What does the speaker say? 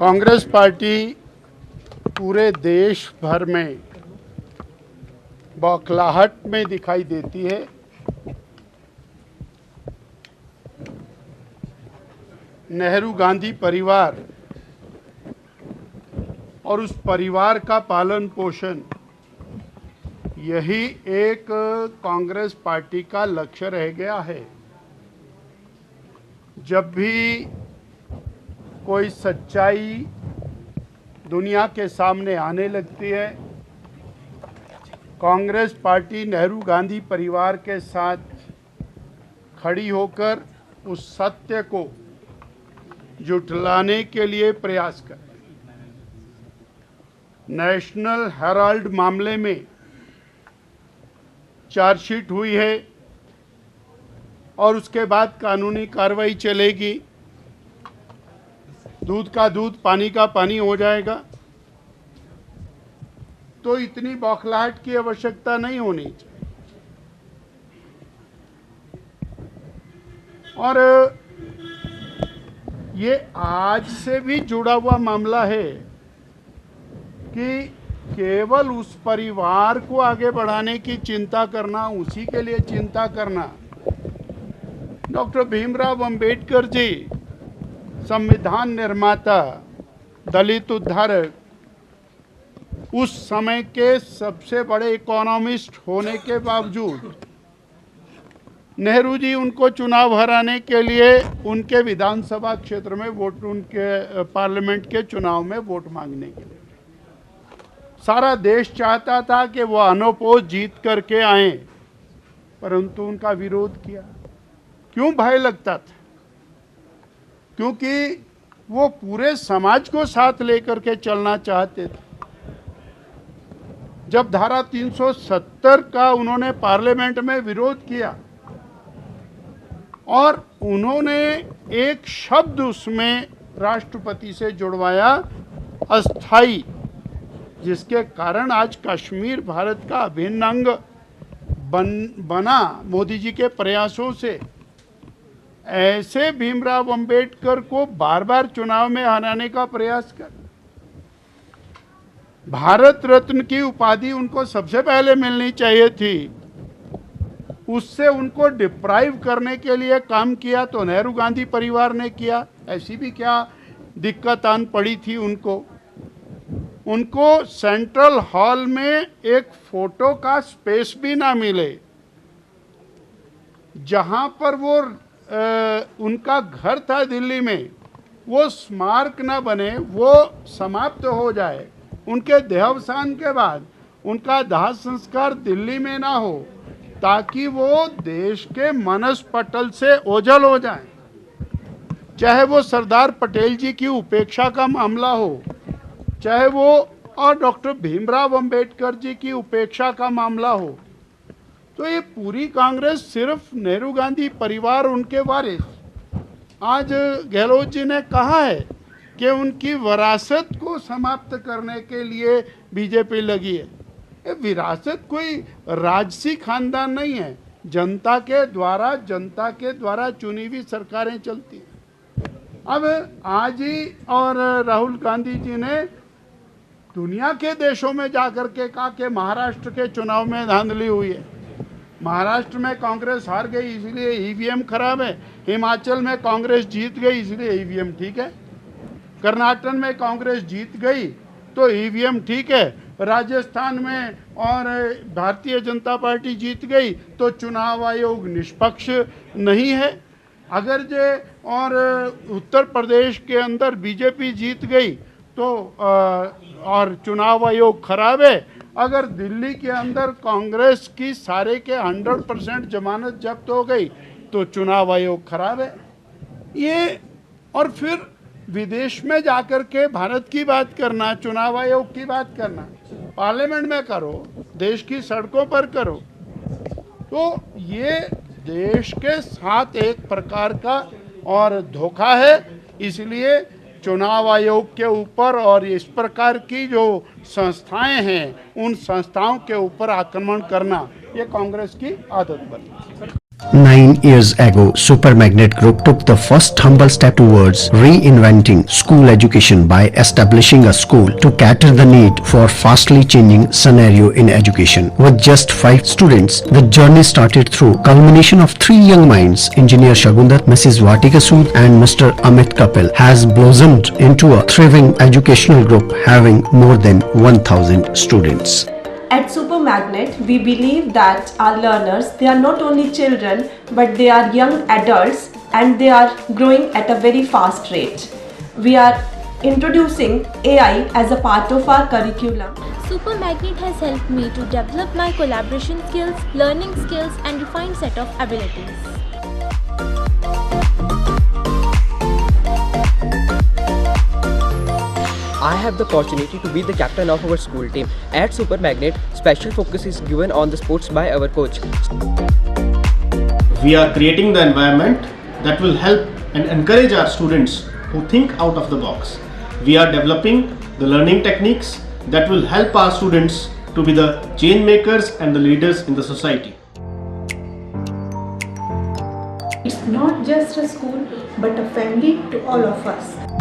Congress party पूरे देश भर में बौखलाहट में दिखाई देती है। नेहरू गांधी परिवार और उस परिवार का पालन पोषण, यही एक कांग्रेस पार्टी का लक्ष्य रह गया है। जब भी कोई सच्चाई दुनिया के सामने आने लगती है, कांग्रेस पार्टी नेहरू गांधी परिवार के साथ खड़ी होकर उस सत्य को जुटलाने के लिए प्रयास करती है। नेशनल हेराल्ड मामले में चार्जशीट हुई है और उसके बाद कानूनी कार्रवाई चलेगी। दूध का दूध, पानी का पानी हो जाएगा। तो इतनी बौखलाहट की आवश्यकता नहीं होनी चाहिए। और ये आज से भी जुड़ा हुआ मामला है कि केवल उस परिवार को आगे बढ़ाने की चिंता करना, उसी के लिए चिंता करना। डॉक्टर भीमराव अंबेडकर जी, संविधान निर्माता, दलित उद्धारक, उस समय के सबसे बड़े इकोनॉमिस्ट होने के बावजूद नेहरू जी उनको चुनाव हराने के लिए उनके विधानसभा क्षेत्र में वोट, उनके पार्लियामेंट के चुनाव में वोट मांगने के लिए सारा देश चाहता था कि वो अनोपोज जीत करके आए, परंतु उनका विरोध किया। क्यों भय लगता था? क्योंकि वो पूरे समाज को साथ लेकर के चलना चाहते थे। जब धारा 370 का उन्होंने पार्लियामेंट में विरोध किया और उन्होंने एक शब्द उसमें राष्ट्रपति से जुड़वाया, अस्थाई, जिसके कारण आज कश्मीर भारत का अभिन्न अंग बना मोदी जी के प्रयासों से। ऐसे भीमराव अंबेडकर को बार बार चुनाव में हराने का प्रयास कर, भारत रत्न की उपाधि उनको सबसे पहले मिलनी चाहिए थी, उससे उनको डिप्राइव करने के लिए काम किया तो नेहरू गांधी परिवार ने किया। ऐसी भी क्या दिक्कत आन पड़ी थी उनको सेंट्रल हॉल में एक फोटो का स्पेस भी ना मिले, जहां पर वो उनका घर था दिल्ली में, वो स्मारक ना बने, वो समाप्त हो जाए। उनके देहावसान के बाद उनका दाह संस्कार दिल्ली में ना हो, ताकि वो देश के मनस पटल से ओझल हो जाए। चाहे वो सरदार पटेल जी की उपेक्षा का मामला हो, चाहे वो और डॉक्टर भीमराव अंबेडकर जी की उपेक्षा का मामला हो। तो ये पूरी कांग्रेस सिर्फ नेहरू गांधी परिवार, उनके वारिस, आज गहलोत जी ने कहा है कि उनकी विरासत को समाप्त करने के लिए बीजेपी लगी है। ये विरासत कोई राजसी खानदान नहीं है। जनता के द्वारा चुनी हुई सरकारें चलती हैं। अब आज ही और राहुल गांधी जी ने दुनिया के देशों में जाकर के कहा कि महाराष्ट्र के चुनाव में धांधली हुई है, महाराष्ट्र में कांग्रेस हार गई इसलिए ईवीएम खराब है, हिमाचल में कांग्रेस जीत गई इसलिए ईवीएम ठीक है, कर्नाटक में कांग्रेस जीत गई तो ईवीएम ठीक है, राजस्थान में और भारतीय जनता पार्टी जीत गई तो चुनाव आयोग निष्पक्ष नहीं है। अगर जे और उत्तर प्रदेश के अंदर बीजेपी जीत गई तो और चुनाव आयोग खराब है। अगर दिल्ली के अंदर कांग्रेस की सारे के 100% जमानत जब्त हो गई तो चुनाव आयोग खराब है। ये और फिर विदेश में जाकर के भारत की बात करना, चुनाव आयोग की बात करना, पार्लियामेंट में करो, देश की सड़कों पर करो। तो ये देश के साथ एक प्रकार का और धोखा है। इसलिए चुनाव आयोग के ऊपर और इस प्रकार की जो संस्थाएं हैं, उन संस्थाओं के ऊपर आक्रमण करना ये कांग्रेस की आदत बनी। 9 years ago, Super Magnet Group took the first humble step towards reinventing school education by establishing a school to cater the need for fastly changing scenario in education. With just 5 students, the journey started through culmination of 3 young minds, Engineer Shagundar, Mrs. Vatika Sood and Mr. Amit Kapil, has blossomed into a thriving educational group having more than 1,000 students. At Super Magnet, we believe that our learners, they are not only children, but they are young adults and they are growing at a very fast rate. We are introducing AI as a part of our curriculum. Super Magnet has helped me to develop my collaboration skills, learning skills and refined set of abilities. I have the opportunity to be the captain of our school team. At Super Magnet, special focus is given on the sports by our coach. We are creating the environment that will help and encourage our students who think out of the box. We are developing the learning techniques that will help our students to be the change makers and the leaders in the society. It's not just a school, but a family to all of us.